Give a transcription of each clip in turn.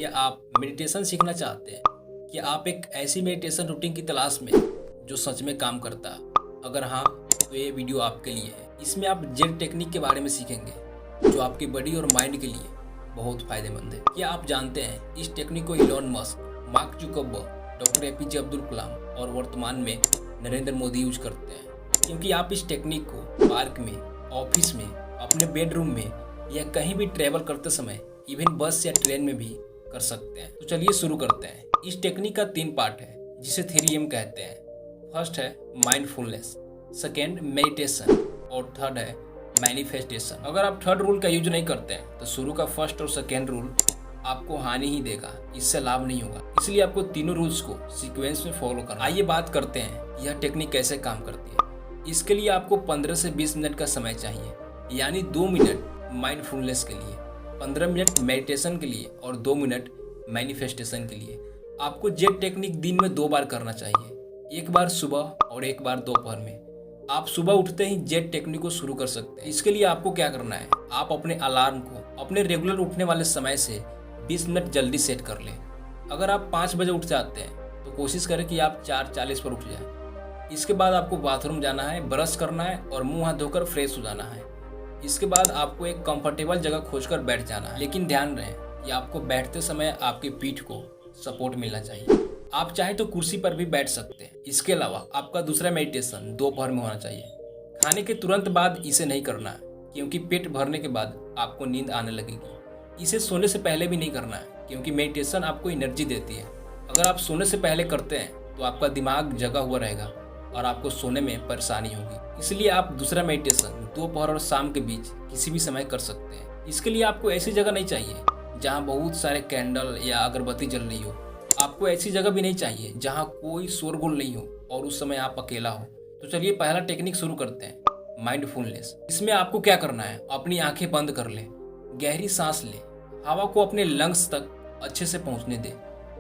क्या आप मेडिटेशन सीखना चाहते हैं? क्या आप एक ऐसी मेडिटेशन रूटीन की तलाश में जो सच में काम करता? अगर हाँ, तो ये वीडियो आपके लिए है। इसमें आप जेड टेक्निक के बारे में सीखेंगे जो आपकी बॉडी और माइंड के लिए बहुत फायदेमंद है। क्या आप जानते हैं इस टेक्निक को Elon Musk, Mark Zuckerberg, doctor APJ Abdul Kalam और वर्तमान में नरेंद्र मोदी यूज करते हैं? क्योंकि आप इस टेक्निक को पार्क में, ऑफिस में, अपने बेडरूम में या कहीं भी ट्रैवल करते समय, इवन बस या ट्रेन में भी कर सकते हैं। तो चलिए शुरू करते हैं। इस टेक्निक का 3 पार्ट है जिसे 3M कहते हैं। फर्स्ट है माइंडफुलनेस, सेकेंड मेडिटेशन और थर्ड है मैनिफेस्टेशन। अगर आप थर्ड रूल का यूज नहीं करते हैं तो शुरू का फर्स्ट और सेकेंड रूल आपको हानि ही देगा, इससे लाभ नहीं होगा। इसलिए आपको तीनों रूल्स को सीक्वेंस में फॉलो करना। आइए बात करते हैं यह टेक्निक कैसे काम करती है। इसके लिए आपको 15 से 20 मिनट का समय चाहिए, यानी 2 मिनट माइंडफुलनेस के लिए, 15 मिनट मेडिटेशन के लिए और 2 मिनट मैनिफेस्टेशन के लिए। आपको जेड टेक्निक दिन में 2 बार करना चाहिए, एक बार सुबह और एक बार दोपहर में। आप सुबह उठते ही जेड टेक्निक को शुरू कर सकते हैं। इसके लिए आपको क्या करना है, आप अपने अलार्म को अपने रेगुलर उठने वाले समय से 20 मिनट जल्दी सेट कर लें। अगर आप 5 बजे उठ जाते हैं तो कोशिश करें कि आप 4:40 पर उठ जाएं। इसके बाद आपको बाथरूम जाना है, ब्रश करना है और मुंह हाथ धोकर फ्रेश हो जाना है। इसके बाद आपको एक कंफर्टेबल जगह खोजकर बैठ जाना है, लेकिन ध्यान रहे कि आपको बैठते समय आपकी पीठ को सपोर्ट मिलना चाहिए। आप चाहे तो कुर्सी पर भी बैठ सकते हैं। इसके अलावा आपका दूसरा मेडिटेशन दोपहर में होना चाहिए। खाने के तुरंत बाद इसे नहीं करना है, क्योंकि पेट भरने के बाद आपको नींद आने लगेगी। इसे सोने से पहले भी नहीं करना है, क्योंकि मेडिटेशन आपको एनर्जी देती है। अगर आप सोने से पहले करते हैं तो आपका दिमाग जगा हुआ रहेगा और आपको सोने में परेशानी होगी। इसलिए आप दूसरा मेडिटेशन दोपहर और शाम के बीच किसी भी समय कर सकते हैं। इसके लिए आपको ऐसी जगह नहीं चाहिए जहां बहुत सारे कैंडल या अगरबत्ती जल रही हो। आपको ऐसी जगह भी नहीं चाहिए जहां कोई शोरगुल नहीं हो और उस समय आप अकेला हो। तो चलिए पहला टेक्निक शुरू करते हैं, माइंडफुलनेस। इसमें आपको क्या करना है, अपनी आंखें बंद कर ले, गहरी सांस ले, हवा को अपने लंग्स तक अच्छे से पहुंचने दे।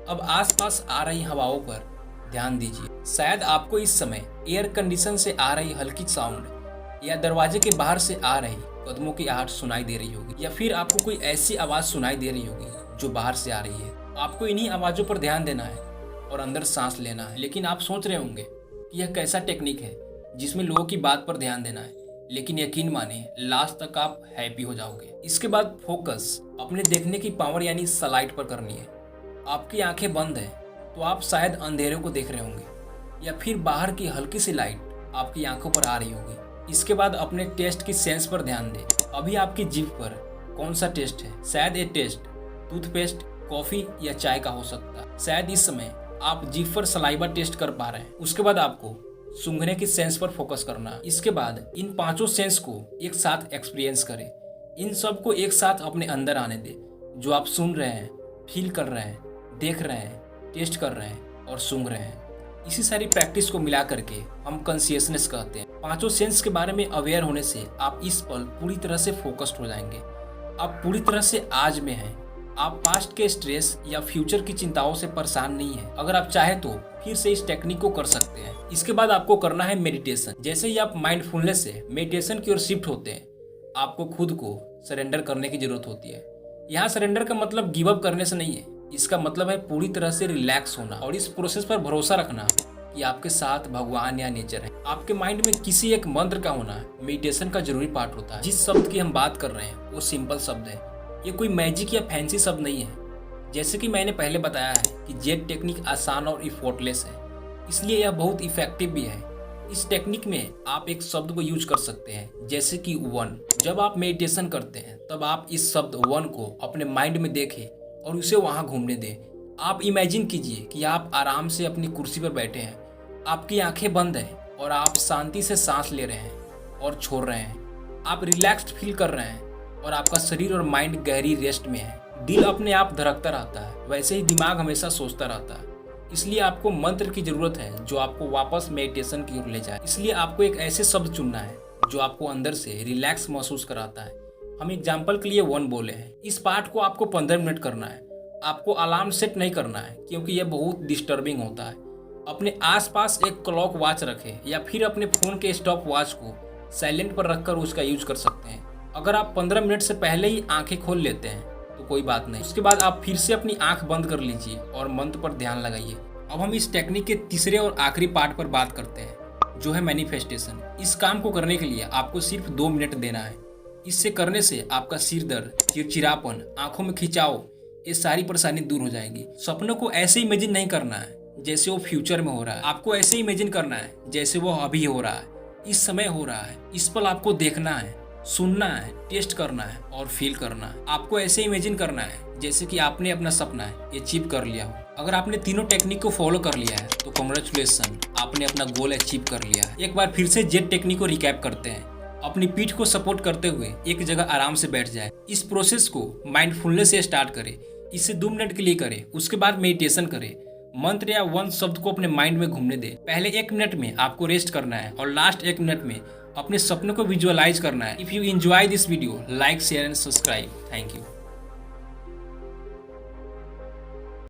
अब आसपास आ रही हवाओं पर ध्यान दीजिए। शायद आपको इस समय एयर कंडीशन से आ रही हल्की साउंड या दरवाजे के बाहर से आ रही कदमों की आहट सुनाई दे रही होगी, या फिर आपको कोई ऐसी आवाज सुनाई दे रही होगी जो बाहर से आ रही है। आपको इन्हीं आवाजों पर ध्यान देना है और अंदर सांस लेना है। लेकिन आप सोच रहे होंगे कि यह कैसा टेक्निक है जिसमें लोगों की बात पर ध्यान देना है, लेकिन यकीन माने लास्ट तक आप हैप्पी हो जाओगे। इसके बाद फोकस अपने देखने की पावर यानी सलाइट पर करनी है। आपकी आंखें बंद है तो आप शायद अंधेरे को देख रहे होंगे, या फिर बाहर की हल्की सी लाइट आपकी आंखों पर आ रही होगी। इसके बाद अपने टेस्ट की सेंस पर ध्यान दें। अभी आपकी जीभ पर कौन सा टेस्ट है? शायद ये टेस्ट टूथपेस्ट, कॉफी या चाय का हो सकता है। शायद इस समय आप जीभ पर सलाइवा टेस्ट कर पा रहे हैं। उसके बाद आपको सूंघने की सेंस पर फोकस करना है। इसके बाद इन 5 सेंस को एक साथ एक्सपीरियंस करें। इन सब को एक साथ अपने अंदर आने दें। जो आप सुन रहे हैं, फील कर रहे हैं, देख रहे हैं, टेस्ट कर रहे हैं और सूंघ रहे हैं। इसी सारी प्रैक्टिस को मिला करके हम कॉन्शियसनेस कहते हैं। 5 सेंस के बारे में अवेयर होने से आप इस पल पूरी तरह से फोकस्ड हो जाएंगे। आप पूरी तरह से आज में हैं। आप पास्ट के स्ट्रेस या फ्यूचर की चिंताओं से परेशान नहीं हैं। अगर आप चाहे तो फिर से इस टेक्निक को कर सकते हैं। इसके बाद आपको करना है मेडिटेशन। जैसे ही आप माइंडफुलनेस से मेडिटेशन की ओर शिफ्ट होते हैं, आपको खुद को सरेंडर करने की जरूरत होती है। यहाँ सरेंडर का मतलब गिव अप करने से नहीं है, इसका मतलब है पूरी तरह से रिलैक्स होना और इस प्रोसेस पर भरोसा रखना कि आपके साथ भगवान या नेचर है। आपके माइंड में किसी एक मंत्र का होना मेडिटेशन का जरूरी पार्ट होता है। जिस शब्द की हम बात कर रहे हैं वो सिंपल शब्द है, ये कोई मैजिक या फैंसी शब्द नहीं है। जैसे कि मैंने पहले बताया है कि जेड टेक्निक आसान और इफोर्टलेस है, इसलिए यह बहुत इफेक्टिव भी है। इस टेक्निक में आप एक शब्द को यूज कर सकते हैं, जैसे कि 1। जब आप मेडिटेशन करते हैं तब आप इस शब्द 1 को अपने माइंड में देखें और उसे वहां घूमने दें। आप इमेजिन कीजिए कि आप आराम से अपनी कुर्सी पर बैठे हैं, आपकी आंखें बंद हैं और आप शांति से सांस ले रहे हैं और छोड़ रहे हैं। आप रिलैक्स्ड फील कर रहे हैं और आपका शरीर और माइंड गहरी रेस्ट में है। दिल अपने आप धड़कता रहता है, वैसे ही दिमाग हमेशा सोचता रहता है। इसलिए आपको मंत्र की जरूरत है जो आपको वापस मेडिटेशन की ओर ले जाए। इसलिए आपको एक ऐसे शब्द चुनना है जो आपको अंदर से रिलैक्स महसूस कराता है। हम एग्जाम्पल के लिए 1 बोले हैं। इस पार्ट को आपको 15 मिनट करना है। आपको अलार्म सेट नहीं करना है, क्योंकि यह बहुत डिस्टर्बिंग होता है। अपने आसपास एक क्लॉक वॉच रखें या फिर अपने फोन के स्टॉप वॉच को साइलेंट पर रखकर उसका यूज कर सकते हैं। अगर आप 15 मिनट से पहले ही आंखें खोल लेते हैं तो तो कोई बात नहीं। उसके बाद आप फिर से अपनी आंख बंद कर लीजिए और मंत्र पर ध्यान लगाइए। अब हम इस टेक्निक के तीसरे और आखिरी पार्ट पर बात करते हैं, जो है मैनिफेस्टेशन। इस काम को करने के लिए आपको सिर्फ 2 मिनट देना है। इससे करने से आपका सिर दर्द, चिड़चिड़ापन, आंखों में खिंचाव, ये सारी परेशानी दूर हो जाएगी। सपनों को ऐसे इमेजिन नहीं करना है जैसे वो फ्यूचर में हो रहा है। आपको ऐसे इमेजिन करना है जैसे वो अभी हो रहा है, इस समय हो रहा है। इस पल आपको देखना है, सुनना है, टेस्ट करना है और फील करना है। आपको ऐसे इमेजिन करना है जैसे कि आपने अपना सपना अचीव कर लिया हो। अगर आपने तीनों टेक्निक को फॉलो कर लिया है तो कांग्रेचुलेसन, आपने अपना गोल अचीव कर लिया है। एक बार फिर से जेड टेक्निक को रिकैप करते हैं। अपनी पीठ को सपोर्ट करते हुए एक जगह आराम से बैठ जाए। इस प्रोसेस को माइंडफुलनेस से स्टार्ट करें। इसे 2 मिनट के लिए करें। उसके बाद मेडिटेशन करें। मंत्र या वन शब्द को अपने माइंड में घूमने दें। पहले 1 मिनट में आपको रेस्ट करना है और लास्ट 1 मिनट में अपने सपनों को विजुअलाइज करना है। If you enjoy this video, like, share and subscribe. Thank you.